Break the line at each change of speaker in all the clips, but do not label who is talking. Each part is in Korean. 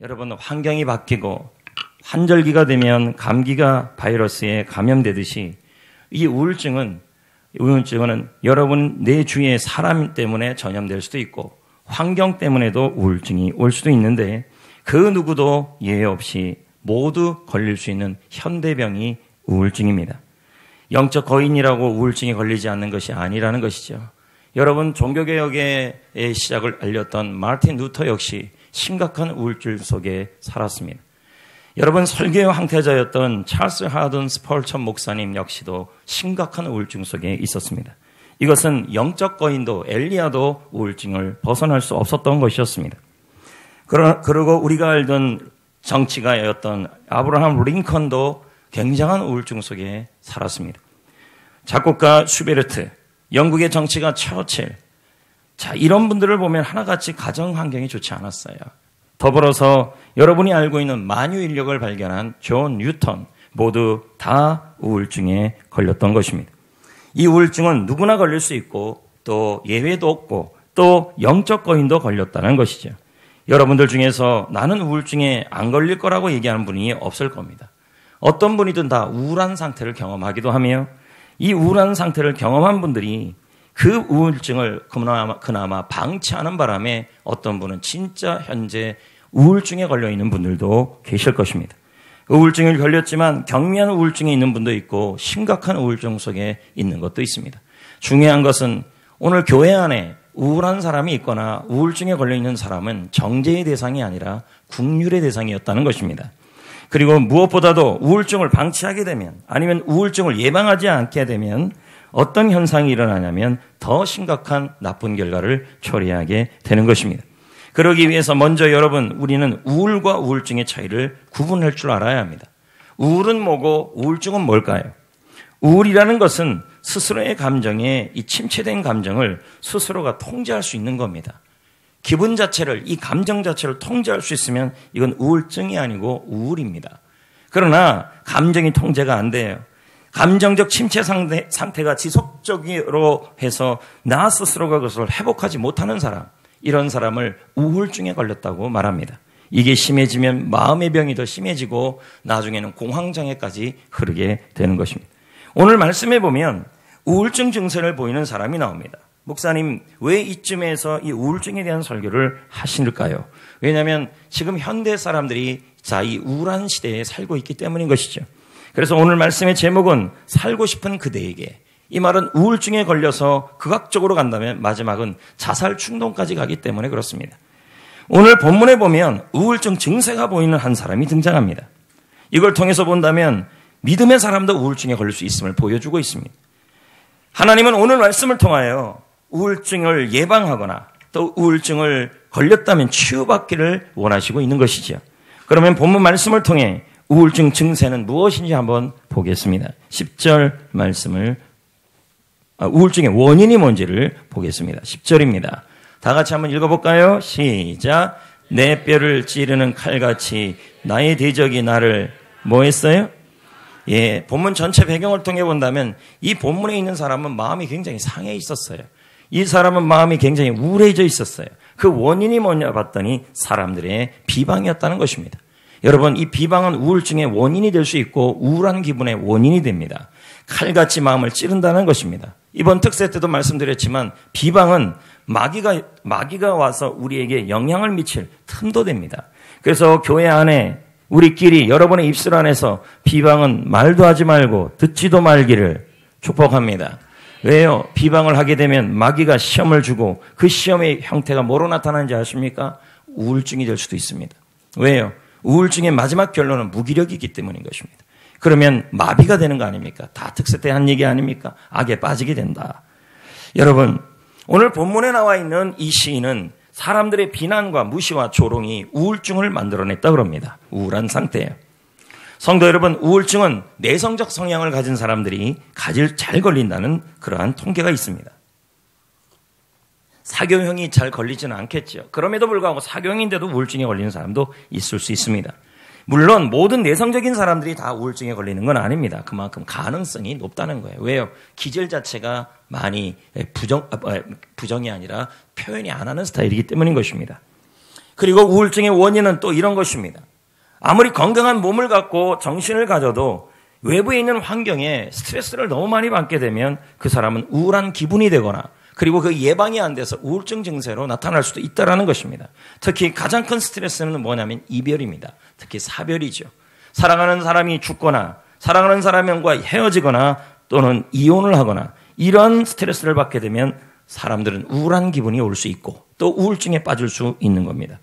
여러분, 환경이 바뀌고 환절기가 되면 감기가 바이러스에 감염되듯이 이 우울증은 여러분 내 주위의 사람 때문에 전염될 수도 있고 환경 때문에도 우울증이 올 수도 있는데 그 누구도 예외 없이 모두 걸릴 수 있는 현대병이 우울증입니다. 영적 거인이라고 우울증이 걸리지 않는 것이 아니라는 것이죠. 여러분, 종교개혁의 시작을 알렸던 마틴 루터 역시 심각한 우울증 속에 살았습니다. 여러분, 설교의 황태자였던 찰스 하든 스펄천 목사님 역시도 심각한 우울증 속에 있었습니다. 이것은 영적 거인도 엘리야도 우울증을 벗어날 수 없었던 것이었습니다. 그리고 우리가 알던 정치가였던 아브라함 링컨도 굉장한 우울증 속에 살았습니다. 작곡가 슈베르트, 영국의 정치가 처칠, 자, 이런 분들을 보면 하나같이 가정 환경이 좋지 않았어요. 더불어서 여러분이 알고 있는 만유 인력을 발견한 존 뉴턴 모두 다 우울증에 걸렸던 것입니다. 이 우울증은 누구나 걸릴 수 있고 또 예외도 없고 또 영적 거인도 걸렸다는 것이죠. 여러분들 중에서 나는 우울증에 안 걸릴 거라고 얘기하는 분이 없을 겁니다. 어떤 분이든 다 우울한 상태를 경험하기도 하며 이 우울한 상태를 경험한 분들이 그 우울증을 그나마 방치하는 바람에 어떤 분은 진짜 현재 우울증에 걸려있는 분들도 계실 것입니다. 우울증을 걸렸지만 경미한 우울증에 있는 분도 있고 심각한 우울증 속에 있는 것도 있습니다. 중요한 것은 오늘 교회 안에 우울한 사람이 있거나 우울증에 걸려있는 사람은 정죄의 대상이 아니라 긍휼의 대상이었다는 것입니다. 그리고 무엇보다도 우울증을 방치하게 되면 아니면 우울증을 예방하지 않게 되면 어떤 현상이 일어나냐면 더 심각한 나쁜 결과를 초래하게 되는 것입니다. 그러기 위해서 먼저 여러분, 우리는 우울과 우울증의 차이를 구분할 줄 알아야 합니다. 우울은 뭐고 우울증은 뭘까요? 우울이라는 것은 스스로의 감정에 이 침체된 감정을 스스로가 통제할 수 있는 겁니다. 기분 자체를, 이 감정 자체를 통제할 수 있으면 이건 우울증이 아니고 우울입니다. 그러나 감정이 통제가 안 돼요. 감정적 침체 상태가 지속적으로 해서 나 스스로가 그것을 회복하지 못하는 사람, 이런 사람을 우울증에 걸렸다고 말합니다. 이게 심해지면 마음의 병이 더 심해지고 나중에는 공황장애까지 흐르게 되는 것입니다. 오늘 말씀해 보면 우울증 증세를 보이는 사람이 나옵니다. 목사님, 왜 이쯤에서 이 우울증에 대한 설교를 하실까요? 왜냐하면 지금 현대 사람들이 이 우울한 시대에 살고 있기 때문인 것이죠. 그래서 오늘 말씀의 제목은 살고 싶은 그대에게. 이 말은 우울증에 걸려서 극악적으로 간다면 마지막은 자살 충동까지 가기 때문에 그렇습니다. 오늘 본문에 보면 우울증 증세가 보이는 한 사람이 등장합니다. 이걸 통해서 본다면 믿음의 사람도 우울증에 걸릴 수 있음을 보여주고 있습니다. 하나님은 오늘 말씀을 통하여 우울증을 예방하거나 또 우울증을 걸렸다면 치유받기를 원하시고 있는 것이죠. 그러면 본문 말씀을 통해 우울증 증세는 무엇인지 한번 보겠습니다. 10절 말씀을 우울증의 원인이 뭔지를 보겠습니다. 10절입니다. 다 같이 한번 읽어볼까요? 시작. 내 뼈를 찌르는 칼같이 나의 대적이 나를 뭐 했어요? 예, 본문 전체 배경을 통해 본다면 이 본문에 있는 사람은 마음이 굉장히 상해 있었어요. 이 사람은 마음이 굉장히 우울해져 있었어요. 그 원인이 뭐냐 봤더니 사람들의 비방이었다는 것입니다. 여러분, 이 비방은 우울증의 원인이 될 수 있고 우울한 기분의 원인이 됩니다. 칼같이 마음을 찌른다는 것입니다. 이번 특세 때도 말씀드렸지만 비방은 마귀가 와서 우리에게 영향을 미칠 틈도 됩니다. 그래서 교회 안에 우리끼리 여러분의 입술 안에서 비방은 말도 하지 말고 듣지도 말기를 축복합니다. 왜요? 비방을 하게 되면 마귀가 시험을 주고 그 시험의 형태가 뭐로 나타나는지 아십니까? 우울증이 될 수도 있습니다. 왜요? 우울증의 마지막 결론은 무기력이기 때문인 것입니다. 그러면 마비가 되는 거 아닙니까? 다 특세 때 한 얘기 아닙니까? 악에 빠지게 된다. 여러분, 오늘 본문에 나와 있는 이 시인은 사람들의 비난과 무시와 조롱이 우울증을 만들어냈다 그럽니다. 우울한 상태예요. 성도 여러분, 우울증은 내성적 성향을 가진 사람들이 잘 걸린다는 그러한 통계가 있습니다. 사교형이 잘 걸리지는 않겠죠. 그럼에도 불구하고 사교형인데도 우울증에 걸리는 사람도 있을 수 있습니다. 물론 모든 내성적인 사람들이 다 우울증에 걸리는 건 아닙니다. 그만큼 가능성이 높다는 거예요. 왜요? 기질 자체가 많이 부정이 아니라 표현이 안 하는 스타일이기 때문인 것입니다. 그리고 우울증의 원인은 또 이런 것입니다. 아무리 건강한 몸을 갖고 정신을 가져도 외부에 있는 환경에 스트레스를 너무 많이 받게 되면 그 사람은 우울한 기분이 되거나 그리고 그 예방이 안 돼서 우울증 증세로 나타날 수도 있다는 것입니다. 특히 가장 큰 스트레스는 뭐냐면 이별입니다. 특히 사별이죠. 사랑하는 사람이 죽거나 사랑하는 사람과 헤어지거나 또는 이혼을 하거나 이런 스트레스를 받게 되면 사람들은 우울한 기분이 올 수 있고 또 우울증에 빠질 수 있는 겁니다.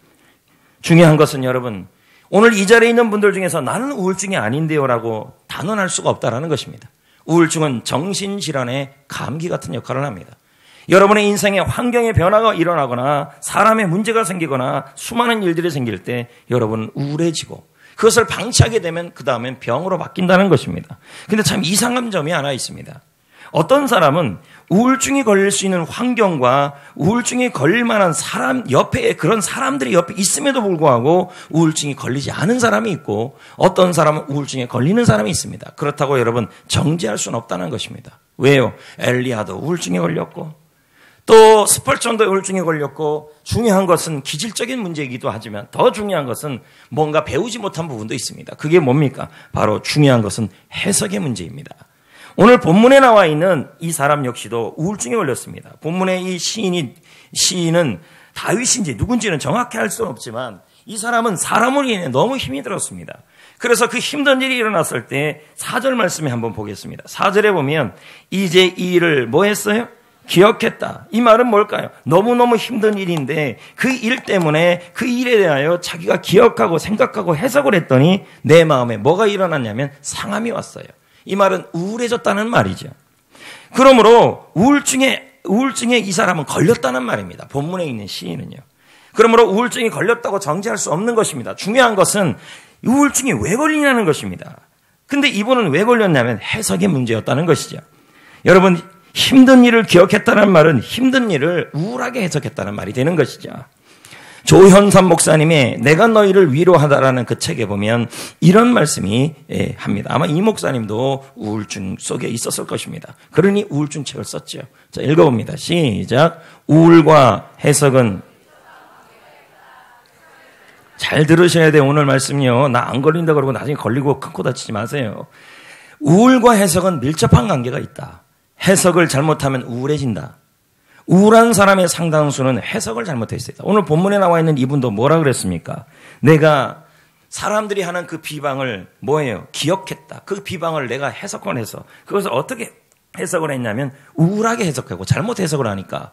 중요한 것은 여러분, 오늘 이 자리에 있는 분들 중에서 나는 우울증이 아닌데요 라고 단언할 수가 없다는 것입니다. 우울증은 정신질환의 감기 같은 역할을 합니다. 여러분의 인생에 환경의 변화가 일어나거나 사람의 문제가 생기거나 수많은 일들이 생길 때 여러분은 우울해지고 그것을 방치하게 되면 그 다음엔 병으로 바뀐다는 것입니다. 근데 참 이상한 점이 하나 있습니다. 어떤 사람은 우울증이 걸릴 수 있는 환경과 우울증이 걸릴 만한 사람 옆에 그런 사람들이 옆에 있음에도 불구하고 우울증이 걸리지 않은 사람이 있고 어떤 사람은 우울증에 걸리는 사람이 있습니다. 그렇다고 여러분 정죄할 수는 없다는 것입니다. 왜요? 엘리야도 우울증에 걸렸고 또 스펄전도 우울증에 걸렸고 중요한 것은 기질적인 문제이기도 하지만 더 중요한 것은 뭔가 배우지 못한 부분도 있습니다. 그게 뭡니까? 바로 중요한 것은 해석의 문제입니다. 오늘 본문에 나와 있는 이 사람 역시도 우울증에 걸렸습니다. 본문의 이 시인은 다윗인지 누군지는 정확히 알 수는 없지만 이 사람은 사람으로 인해 너무 힘이 들었습니다. 그래서 그 힘든 일이 일어났을 때 4절 말씀에 한번 보겠습니다. 4절에 보면 이제 이 일을 뭐 했어요? 기억했다. 이 말은 뭘까요? 너무너무 힘든 일인데 그 일 때문에 그 일에 대하여 자기가 기억하고 생각하고 해석을 했더니 내 마음에 뭐가 일어났냐면 상함이 왔어요. 이 말은 우울해졌다는 말이죠. 그러므로 우울증에 이 사람은 걸렸다는 말입니다. 본문에 있는 시인은요. 그러므로 우울증이 걸렸다고 정죄할 수 없는 것입니다. 중요한 것은 우울증이 왜 걸리냐는 것입니다. 근데 이분은 왜 걸렸냐면 해석의 문제였다는 것이죠. 여러분, 힘든 일을 기억했다는 말은 힘든 일을 우울하게 해석했다는 말이 되는 것이죠. 조현삼 목사님의 내가 너희를 위로하다라는 그 책에 보면 이런 말씀이 합니다. 아마 이 목사님도 우울증 속에 있었을 것입니다. 그러니 우울증 책을 썼죠. 자, 읽어봅니다. 시작. 우울과 해석은 잘 들으셔야 돼요. 오늘 말씀이요. 나 안 걸린다 그러고 나중에 걸리고 큰 코 다치지 마세요. 우울과 해석은 밀접한 관계가 있다. 해석을 잘못하면 우울해진다. 우울한 사람의 상당수는 해석을 잘못했어요. 오늘 본문에 나와 있는 이분도 뭐라 그랬습니까? 내가 사람들이 하는 그 비방을 뭐예요? 기억했다. 그 비방을 내가 해석권해서 그것을 어떻게 해석을 했냐면 우울하게 해석하고 잘못 해석을 하니까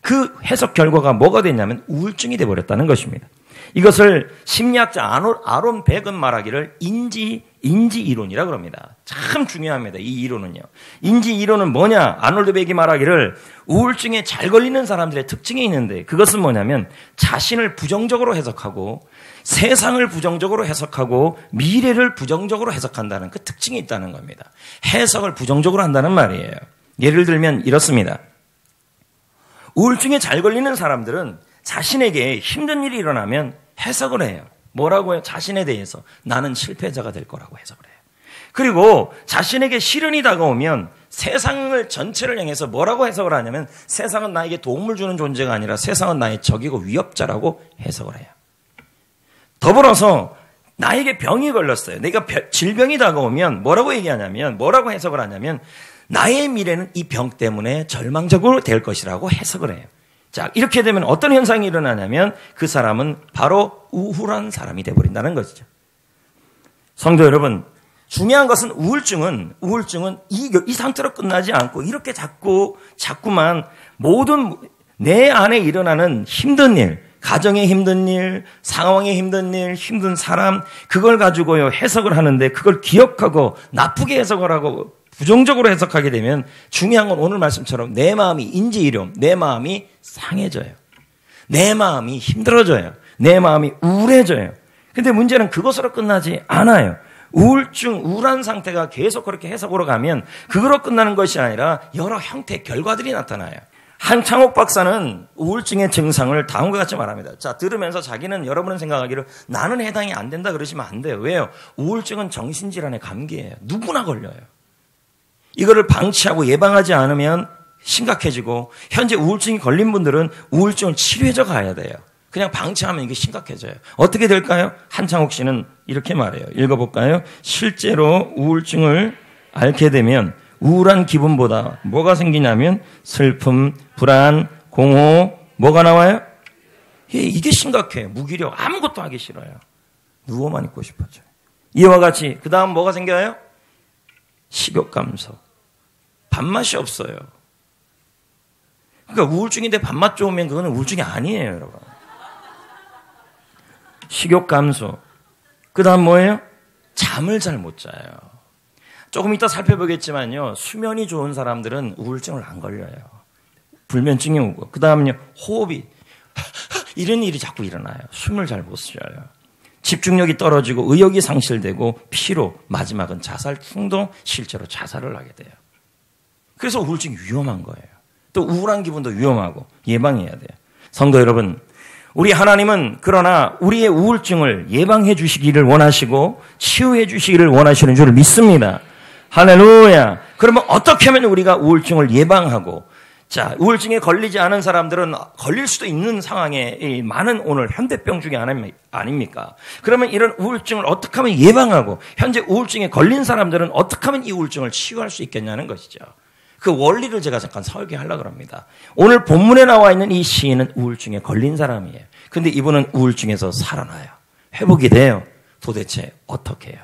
그 해석 결과가 뭐가 됐냐면 우울증이 돼버렸다는 것입니다. 이것을 심리학자 아론 백은 말하기를 인지 이론이라 그럽니다. 참 중요합니다. 이 이론은요. 인지 이론은 뭐냐? 아놀드 백이 말하기를 우울증에 잘 걸리는 사람들의 특징이 있는데 그것은 뭐냐면 자신을 부정적으로 해석하고 세상을 부정적으로 해석하고 미래를 부정적으로 해석한다는 그 특징이 있다는 겁니다. 해석을 부정적으로 한다는 말이에요. 예를 들면 이렇습니다. 우울증에 잘 걸리는 사람들은 자신에게 힘든 일이 일어나면 해석을 해요. 뭐라고 해요? 자신에 대해서 나는 실패자가 될 거라고 해석을 해요. 그리고 자신에게 시련이 다가오면 세상을 전체를 향해서 뭐라고 해석을 하냐면 세상은 나에게 도움을 주는 존재가 아니라 세상은 나의 적이고 위협자라고 해석을 해요. 더불어서 나에게 병이 걸렸어요. 내가 질병이 다가오면 뭐라고 얘기하냐면 뭐라고 해석을 하냐면 나의 미래는 이 병 때문에 절망적으로 될 것이라고 해석을 해요. 자, 이렇게 되면 어떤 현상이 일어나냐면 그 사람은 바로 우울한 사람이 되어버린다는 것이죠. 성도 여러분, 중요한 것은 우울증은 이 상태로 끝나지 않고 이렇게 자꾸만 모든 내 안에 일어나는 힘든 일, 가정의 힘든 일, 상황의 힘든 일, 힘든 사람, 그걸 가지고요 해석을 하는데 그걸 기억하고 나쁘게 해석을 하고 부정적으로 해석하게 되면 중요한 건 오늘 말씀처럼 내 마음이 인지이름, 내 마음이 상해져요. 내 마음이 힘들어져요. 내 마음이 우울해져요. 근데 문제는 그것으로 끝나지 않아요. 우울한 상태가 계속 그렇게 해석으로 가면 그거로 끝나는 것이 아니라 여러 형태의 결과들이 나타나요. 한창옥 박사는 우울증의 증상을 다음과 같이 말합니다. 자, 들으면서 자기는 여러분은 생각하기를 나는 해당이 안 된다 그러시면 안 돼요. 왜요? 우울증은 정신질환의 감기예요. 누구나 걸려요. 이거를 방치하고 예방하지 않으면 심각해지고 현재 우울증이 걸린 분들은 우울증을 치료해줘 가야 돼요. 그냥 방치하면 이게 심각해져요. 어떻게 될까요? 한창옥 씨는 이렇게 말해요. 읽어볼까요? 실제로 우울증을 앓게 되면 우울한 기분보다 뭐가 생기냐면 슬픔, 불안, 공허, 뭐가 나와요? 이게 심각해요. 무기력, 아무것도 하기 싫어요. 누워만 있고 싶어져요. 이와 같이 그 다음 뭐가 생겨요? 식욕 감소. 밥맛이 없어요. 그러니까 우울증인데 밥맛 좋으면 그거는 우울증이 아니에요, 여러분. 식욕 감소. 그 다음 뭐예요? 잠을 잘 못 자요. 조금 이따 살펴보겠지만요. 수면이 좋은 사람들은 우울증을 안 걸려요. 불면증이 오고. 그 다음은요. 호흡이 이런 일이 자꾸 일어나요. 숨을 잘 못 쉬어요. 집중력이 떨어지고 의욕이 상실되고 피로, 마지막은 자살 충동, 실제로 자살을 하게 돼요. 그래서 우울증이 위험한 거예요. 또 우울한 기분도 위험하고 예방해야 돼요. 성도 여러분, 우리 하나님은 그러나 우리의 우울증을 예방해 주시기를 원하시고 치유해 주시기를 원하시는 줄 믿습니다. 할렐루야. 그러면 어떻게 하면 우리가 우울증을 예방하고, 자, 우울증에 걸리지 않은 사람들은 걸릴 수도 있는 상황에 많은 오늘 현대병 중에 아닙니까? 그러면 이런 우울증을 어떻게 하면 예방하고, 현재 우울증에 걸린 사람들은 어떻게 하면 이 우울증을 치유할 수 있겠냐는 것이죠. 그 원리를 제가 잠깐 설계하려고 합니다. 오늘 본문에 나와 있는 이 시인은 우울증에 걸린 사람이에요. 근데 이분은 우울증에서 살아나요. 회복이 돼요. 도대체 어떻게 해요?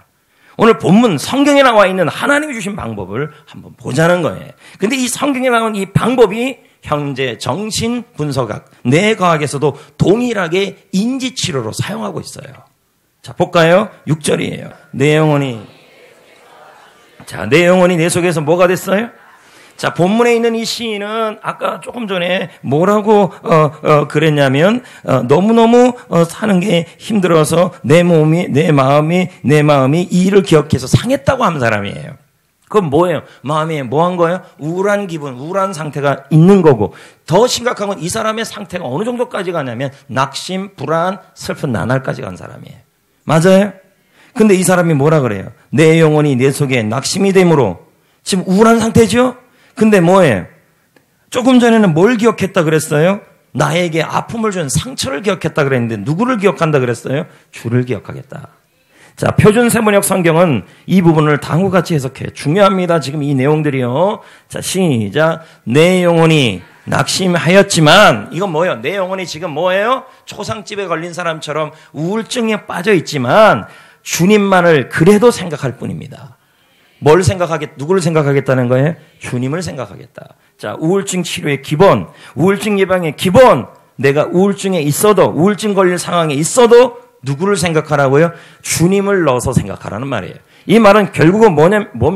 오늘 본문 성경에 나와 있는 하나님이 주신 방법을 한번 보자는 거예요. 근데 이 성경에 나온 이 방법이 현재 정신분석학, 뇌과학에서도 동일하게 인지치료로 사용하고 있어요. 자, 볼까요? 6절이에요. 내 영혼이 내 속에서 뭐가 됐어요? 자, 본문에 있는 이 시인은 아까 조금 전에 뭐라고 그랬냐면 너무너무 사는 게 힘들어서 내 마음이 이 일을 기억해서 상했다고 한 사람이에요. 그건 뭐예요? 마음에 뭐 한 거예요? 우울한 기분, 우울한 상태가 있는 거고, 더 심각한 건 이 사람의 상태가 어느 정도까지 가냐면 낙심, 불안, 슬픈 나날까지 간 사람이에요. 맞아요? 근데 이 사람이 뭐라 그래요? 내 영혼이 내 속에 낙심이 되므로, 지금 우울한 상태죠? 근데 뭐예요? 조금 전에는 뭘 기억했다 그랬어요? 나에게 아픔을 준 상처를 기억했다 그랬는데 누구를 기억한다 그랬어요? 주를 기억하겠다. 자, 표준 세번역 성경은 이 부분을 다음과 같이 해석해. 중요합니다. 지금 이 내용들이요. 자, 시작. 내 영혼이 낙심하였지만, 이건 뭐예요? 내 영혼이 지금 뭐예요? 초상집에 걸린 사람처럼 우울증에 빠져 있지만 주님만을 그래도 생각할 뿐입니다. 누구를 생각하겠다는 거예요? 주님을 생각하겠다. 자, 우울증 치료의 기본, 우울증 예방의 기본, 내가 우울증에 있어도, 우울증 걸릴 상황에 있어도 누구를 생각하라고요? 주님을 넣어서 생각하라는 말이에요. 이 말은 결국은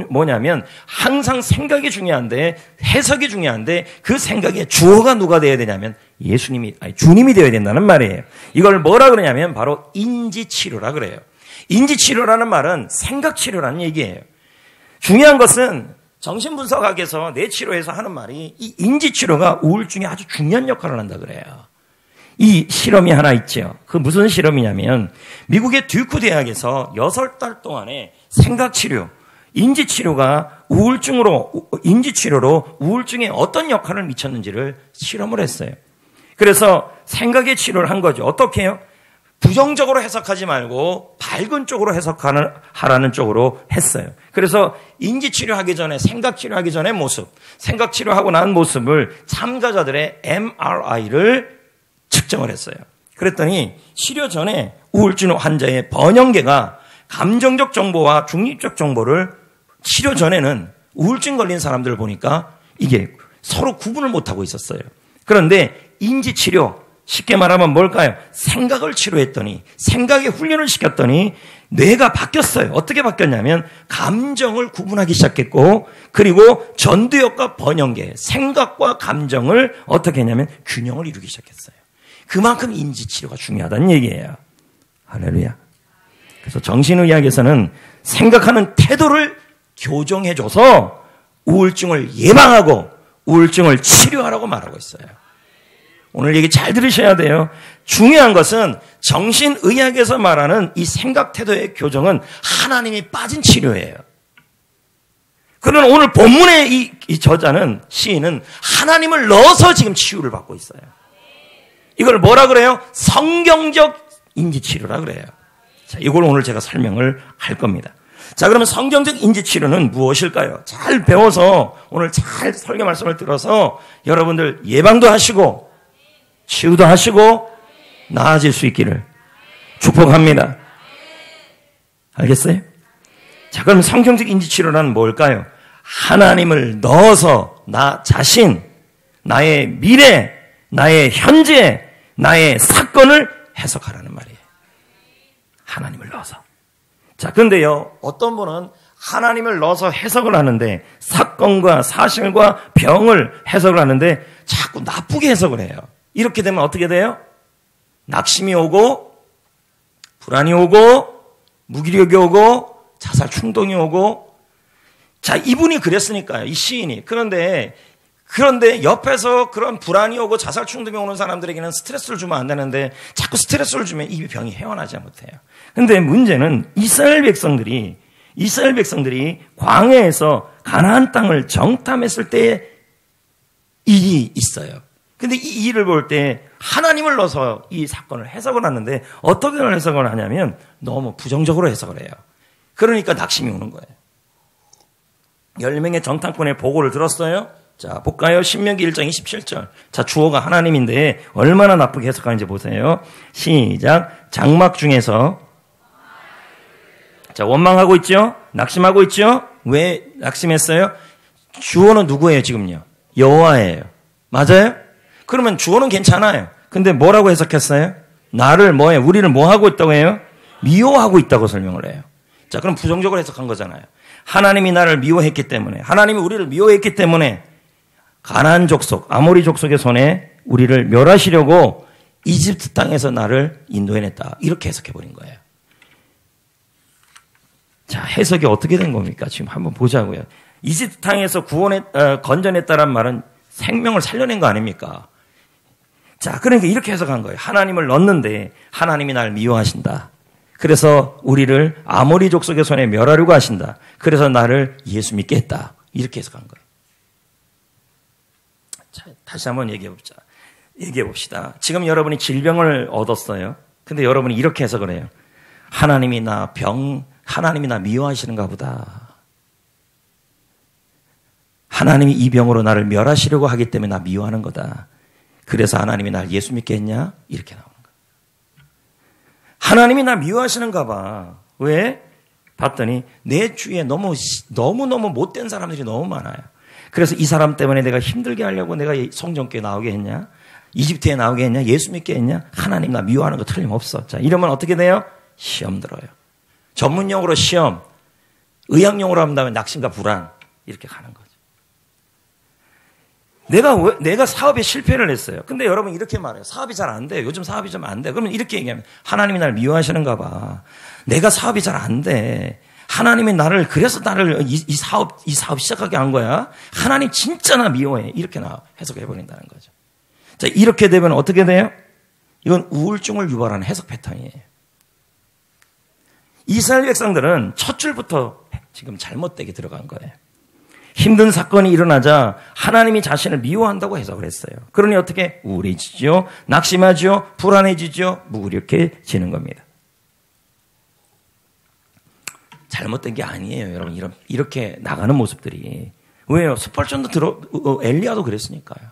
뭐냐면 항상 생각이 중요한데, 해석이 중요한데, 그 생각의 주어가 누가 되어야 되냐면 주님이 되어야 된다는 말이에요. 이걸 뭐라 그러냐면 바로 인지치료라 그래요. 인지치료라는 말은 생각치료라는 얘기예요. 중요한 것은 정신분석학에서 뇌치료에서 하는 말이 이 인지치료가 우울증에 아주 중요한 역할을 한다 그래요. 이 실험이 하나 있죠. 그 무슨 실험이냐면 미국의 듀크 대학에서 6달 동안의 생각치료, 인지치료가 인지치료로 우울증에 어떤 역할을 미쳤는지를 실험을 했어요. 그래서 생각의 치료를 한 거죠. 어떻게 해요? 부정적으로 해석하지 말고 밝은 쪽으로 하라는 쪽으로 했어요. 그래서 인지치료하기 전에, 생각치료하기 전의 모습, 생각치료하고 난 모습을 참가자들의 MRI를 측정을 했어요. 그랬더니 치료 전에 우울증 환자의 번영계가 감정적 정보와 중립적 정보를 치료 전에는 우울증 걸린 사람들을 보니까 이게 서로 구분을 못하고 있었어요. 그런데 인지치료, 쉽게 말하면 뭘까요? 생각을 치료했더니, 생각에 훈련을 시켰더니 뇌가 바뀌었어요. 어떻게 바뀌었냐면 감정을 구분하기 시작했고, 그리고 전두엽과 번영계, 생각과 감정을 어떻게 했냐면 균형을 이루기 시작했어요. 그만큼 인지치료가 중요하다는 얘기예요. 할렐루야. 그래서 정신의학에서는 생각하는 태도를 교정해줘서 우울증을 예방하고 우울증을 치료하라고 말하고 있어요. 오늘 얘기 잘 들으셔야 돼요. 중요한 것은 정신의학에서 말하는 이 생각태도의 교정은 하나님이 빠진 치료예요. 그러나 오늘 본문의 이 저자는, 시인은 하나님을 넣어서 지금 치유를 받고 있어요. 이걸 뭐라 그래요? 성경적 인지치료라 그래요. 자, 이걸 오늘 제가 설명을 할 겁니다. 자, 그러면 성경적 인지치료는 무엇일까요? 잘 배워서 오늘 잘 설교 말씀을 들어서 여러분들 예방도 하시고 치유도 하시고 나아질 수 있기를 축복합니다. 알겠어요? 자, 그럼 성경적 인지치료란 뭘까요? 하나님을 넣어서 나 자신, 나의 미래, 나의 현재, 나의 사건을 해석하라는 말이에요. 하나님을 넣어서. 자, 그런데요, 어떤 분은 하나님을 넣어서 해석을 하는데, 사건과 사실과 병을 해석을 하는데 자꾸 나쁘게 해석을 해요. 이렇게 되면 어떻게 돼요? 낙심이 오고, 불안이 오고, 무기력이 오고, 자살 충동이 오고. 자, 이분이 그랬으니까요, 이 시인이. 그런데 옆에서 그런 불안이 오고 자살 충동이 오는 사람들에게는 스트레스를 주면 안 되는데 자꾸 스트레스를 주면 이 병이 헤어나지 못해요. 근데 문제는 이스라엘 백성들이 광야에서 가나안 땅을 정탐했을 때의 일이 있어요. 근데 이 일을 볼 때 하나님을 넣어서 이 사건을 해석을 하는데 어떻게 해석을 하냐면 너무 부정적으로 해석을 해요. 그러니까 낙심이 오는 거예요. 10명의 정탐꾼의 보고를 들었어요. 자, 볼까요? 신명기 1장 27절. 자, 주어가 하나님인데 얼마나 나쁘게 해석하는지 보세요. 시작. 장막 중에서. 자, 원망하고 있죠? 낙심하고 있죠? 왜 낙심했어요? 주어는 누구예요, 지금요? 여호와예요. 맞아요? 그러면 주어는 괜찮아요. 근데 뭐라고 해석했어요? 나를 뭐해? 우리를 뭐 하고 있다고 해요? 미워하고 있다고 설명을 해요. 자, 그럼 부정적으로 해석한 거잖아요. 하나님이 나를 미워했기 때문에, 하나님이 우리를 미워했기 때문에 가나안 족속, 아모리 족속의 손에 우리를 멸하시려고 이집트 땅에서 나를 인도해냈다. 이렇게 해석해버린 거예요. 자, 해석이 어떻게 된 겁니까? 지금 한번 보자고요. 이집트 땅에서 건져냈다란 말은 생명을 살려낸 거 아닙니까? 자, 그러니까 이렇게 해석한 거예요. 하나님을 넣었는데 하나님이 나를 미워하신다. 그래서 우리를 아모리 족속의 손에 멸하려고 하신다. 그래서 나를 예수 믿게 했다. 이렇게 해석한 거예요. 자, 다시 한번 얘기해 봅시다. 지금 여러분이 질병을 얻었어요. 근데 여러분이 이렇게 해석을 해요. 하나님이 나 미워하시는가 보다. 하나님이 이 병으로 나를 멸하시려고 하기 때문에 나 미워하는 거다. 그래서 하나님이 날 예수 믿게 했냐? 이렇게 나오는 거예요. 하나님이 나 미워하시는가 봐. 왜? 봤더니 내 주위에 너무너무 못된 사람들이 너무 많아요. 그래서 이 사람 때문에 내가 힘들게 하려고 내가 성전교회 나오게 했냐? 이집트에 나오게 했냐? 예수 믿게 했냐? 하나님 나 미워하는 거 틀림없어. 자, 이러면 어떻게 돼요? 시험 들어요. 전문용어로 시험, 의학용어로 한다면 낙심과 불안, 이렇게 가는 거죠. 내가 사업에 실패를 했어요. 근데 여러분 이렇게 말해요. 사업이 잘 안 돼요. 요즘 사업이 좀 안 돼. 그러면 이렇게 얘기하면 하나님이 나를 미워하시는가 봐. 내가 사업이 잘 안 돼. 하나님이 그래서 나를 이 사업 시작하게 한 거야. 하나님 진짜 나 미워해. 이렇게 해석해버린다는 거죠. 자, 이렇게 되면 어떻게 돼요? 이건 우울증을 유발하는 해석 패턴이에요. 이스라엘 백성들은 첫 줄부터 지금 잘못되게 들어간 거예요. 힘든 사건이 일어나자 하나님이 자신을 미워한다고 해석을 했어요. 그러니 어떻게? 우울해지죠, 낙심하죠, 불안해지죠, 무기력해지는 겁니다. 잘못된 게 아니에요, 여러분. 이렇게 나가는 모습들이. 왜요? 스펄전도 엘리야도 그랬으니까요.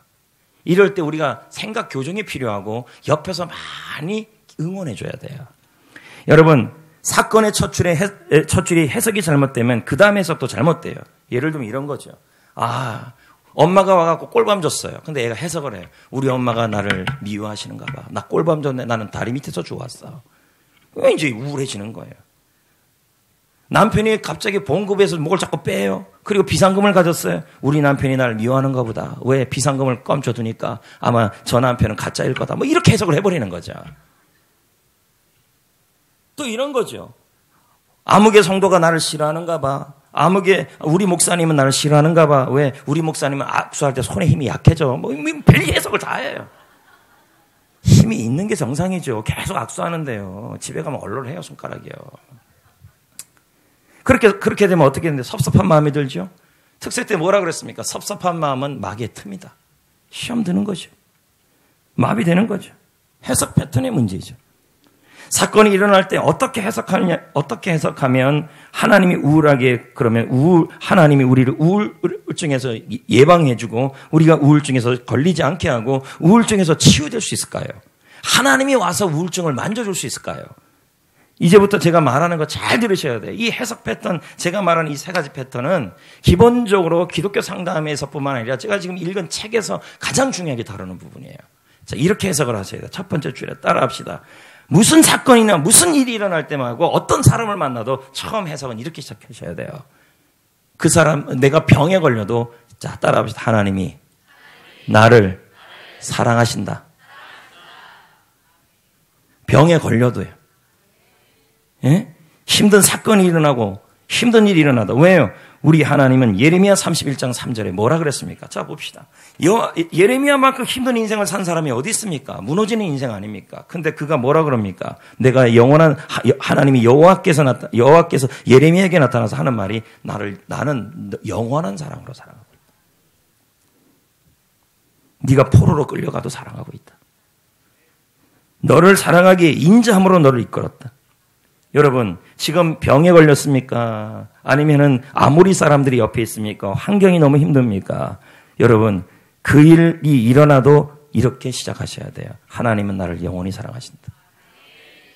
이럴 때 우리가 생각 교정이 필요하고 옆에서 많이 응원해줘야 돼요. 여러분, 사건의 첫 줄이 해석이 잘못되면 그 다음 해석도 잘못돼요. 예를 들면 이런 거죠. 아, 엄마가 와갖고 꿀밤 줬어요. 근데 애가 해석을 해요. 우리 엄마가 나를 미워하시는가 봐. 나 꿀밤 줬네. 나는 다리 밑에서 죽었어. 이제 우울해지는 거예요. 남편이 갑자기 봉급에서 목을 자꾸 빼요. 그리고 비상금을 가졌어요. 우리 남편이 나를 미워하는가 보다. 왜? 비상금을 껌쳐두니까 아마 저 남편은 가짜일 거다. 뭐 이렇게 해석을 해버리는 거죠. 또 이런 거죠. 아무개 성도가 나를 싫어하는가 봐. 아무게 우리 목사님은 나를 싫어하는가 봐. 왜? 우리 목사님은 악수할 때 손에 힘이 약해져. 뭐 별 해석을 다 해요. 힘이 있는 게 정상이죠. 계속 악수하는데요. 집에 가면 얼얼해요, 손가락이요. 그렇게 되면 어떻게 되는데 섭섭한 마음이 들죠? 특세 때 뭐라 그랬습니까? 섭섭한 마음은 마귀의 틈이다. 시험 드는 거죠. 마비되는 거죠. 해석 패턴의 문제죠. 사건이 일어날 때 어떻게 해석하면 하나님이 하나님이 우리를 우울증에서 예방해주고 우리가 우울증에서 걸리지 않게 하고 우울증에서 치유될 수 있을까요? 하나님이 와서 우울증을 만져줄 수 있을까요? 이제부터 제가 말하는 거 잘 들으셔야 돼요. 이 해석 패턴, 제가 말하는 이 세 가지 패턴은 기본적으로 기독교 상담에서뿐만 아니라 제가 지금 읽은 책에서 가장 중요하게 다루는 부분이에요. 자, 이렇게 해석을 하셔야 돼요. 첫 번째 줄에 따라합시다. 무슨 사건이나 무슨 일이 일어날 때마고 어떤 사람을 만나도 처음 해석은 이렇게 시작하셔야 돼요. 그 사람, 내가 병에 걸려도, 자, 따라합시다. 하나님이 나를 사랑하신다. 병에 걸려도요. 예? 힘든 사건이 일어나고 힘든 일이 일어나다. 왜요? 우리 하나님은 예레미야 31장 3절에 뭐라 그랬습니까? 자, 봅시다. 예레미야만큼 힘든 인생을 산 사람이 어디 있습니까? 무너지는 인생 아닙니까? 근데 그가 뭐라 그럽니까? 내가 영원한 하나님이 여호와께서 예레미야에게 나타나서 하는 말이 나는 영원한 사랑으로 사랑하고 있다. 네가 포로로 끌려가도 사랑하고 있다. 너를 사랑하기에 인자함으로 너를 이끌었다. 여러분, 지금 병에 걸렸습니까? 아니면은 아무리 사람들이 옆에 있습니까? 환경이 너무 힘듭니까? 여러분, 그 일이 일어나도 이렇게 시작하셔야 돼요. 하나님은 나를 영원히 사랑하신다.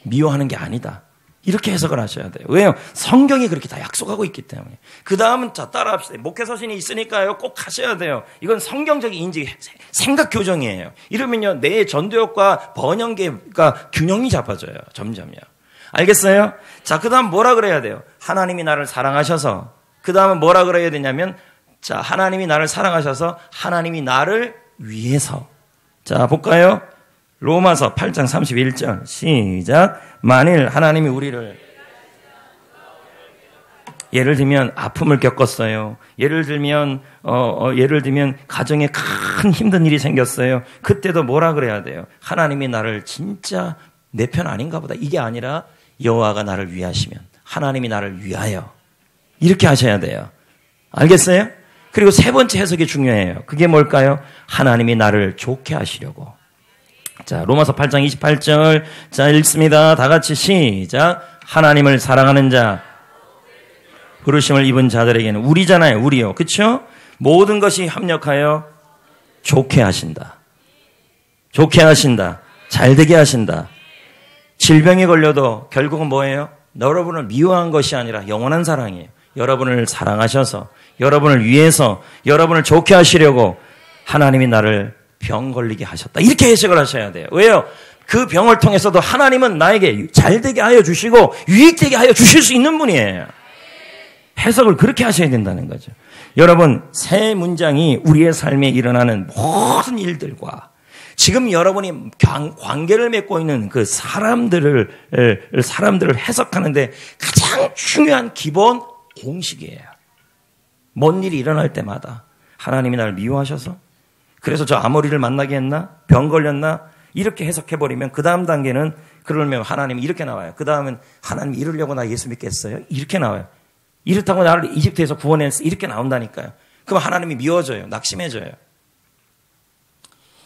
미워하는 게 아니다. 이렇게 해석을 하셔야 돼요. 왜요? 성경이 그렇게 다 약속하고 있기 때문에. 그 다음은 자, 따라합시다. 목회서신이 있으니까요. 꼭 하셔야 돼요. 이건 성경적인 인지, 생각 교정이에요. 이러면요, 내 전도역과 번영계가 균형이 잡아져요. 점점요. 알겠어요? 자, 그 다음 뭐라 그래야 돼요? 하나님이 나를 사랑하셔서, 그 다음은 뭐라 그래야 되냐면, 자, 하나님이 나를 사랑하셔서, 하나님이 나를 위해서. 자, 볼까요? 로마서 8장 31절, 시작. 만일 하나님이 우리를, 예를 들면 아픔을 겪었어요. 예를 들면 가정에 큰 힘든 일이 생겼어요. 그때도 뭐라 그래야 돼요? 하나님이 나를 진짜 내 편 아닌가 보다. 이게 아니라 여호와가 나를 위하시면 하나님이 나를 위하여. 이렇게 하셔야 돼요. 알겠어요? 그리고 세 번째 해석이 중요해요. 그게 뭘까요? 하나님이 나를 좋게 하시려고. 자, 로마서 8장 28절. 자, 읽습니다. 다 같이 시작. 하나님을 사랑하는 자, 부르심을 입은 자들에게는 우리잖아요. 우리요. 그쵸? 모든 것이 합력하여 좋게 하신다. 좋게 하신다. 잘되게 하신다. 질병에 걸려도 결국은 뭐예요? 여러분을 미워한 것이 아니라 영원한 사랑이에요. 여러분을 사랑하셔서, 여러분을 위해서, 여러분을 좋게 하시려고 하나님이 나를 병 걸리게 하셨다. 이렇게 해석을 하셔야 돼요. 왜요? 그 병을 통해서도 하나님은 나에게 잘되게 하여 주시고 유익되게 하여 주실 수 있는 분이에요. 해석을 그렇게 하셔야 된다는 거죠. 여러분, 세 문장이 우리의 삶에 일어나는 모든 일들과 지금 여러분이 관계를 맺고 있는 그 사람들을 해석하는데 가장 중요한 기본 공식이에요. 뭔 일이 일어날 때마다 하나님이 나를 미워하셔서 그래서 저 아모리를 만나게 했나? 병 걸렸나? 이렇게 해석해버리면 그 다음 단계는 그러면 하나님이 이렇게 나와요. 그 다음은 하나님이 이러려고 나 예수 믿겠어요? 이렇게 나와요. 이렇다고 나를 이집트에서 구원했어? 이렇게 나온다니까요. 그럼 하나님이 미워져요. 낙심해져요.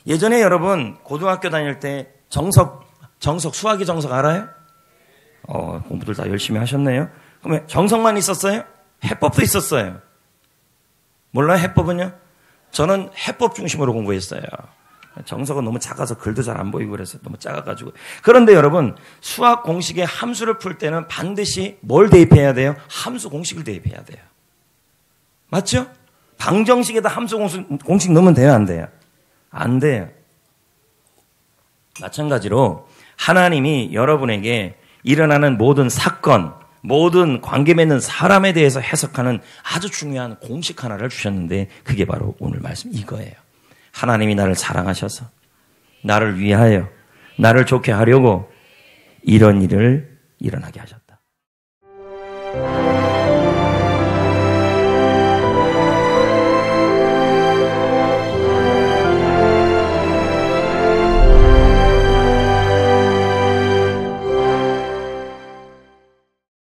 예전에 여러분 고등학교 다닐 때 정석 수학이 정석 알아요? 공부들 다 열심히 하셨네요. 그러면 정석만 있었어요? 해법도 있었어요. 몰라요? 해법은요? 저는 해법 중심으로 공부했어요. 정석은 너무 작아서 글도 잘 안 보이고 그래서 너무 작아가지고. 그런데 여러분 수학 공식에 함수를 풀 때는 반드시 뭘 대입해야 돼요? 함수 공식을 대입해야 돼요. 맞죠? 방정식에다 함수 공식 넣으면 돼요? 안 돼요? 안 돼요. 마찬가지로 하나님이 여러분에게 일어나는 모든 사건, 모든 관계 맺는 사람에 대해서 해석하는 아주 중요한 공식 하나를 주셨는데 그게 바로 오늘 말씀 이거예요. 하나님이 나를 사랑하셔서 나를 위하여 나를 좋게 하려고 이런 일을 일어나게 하셨다.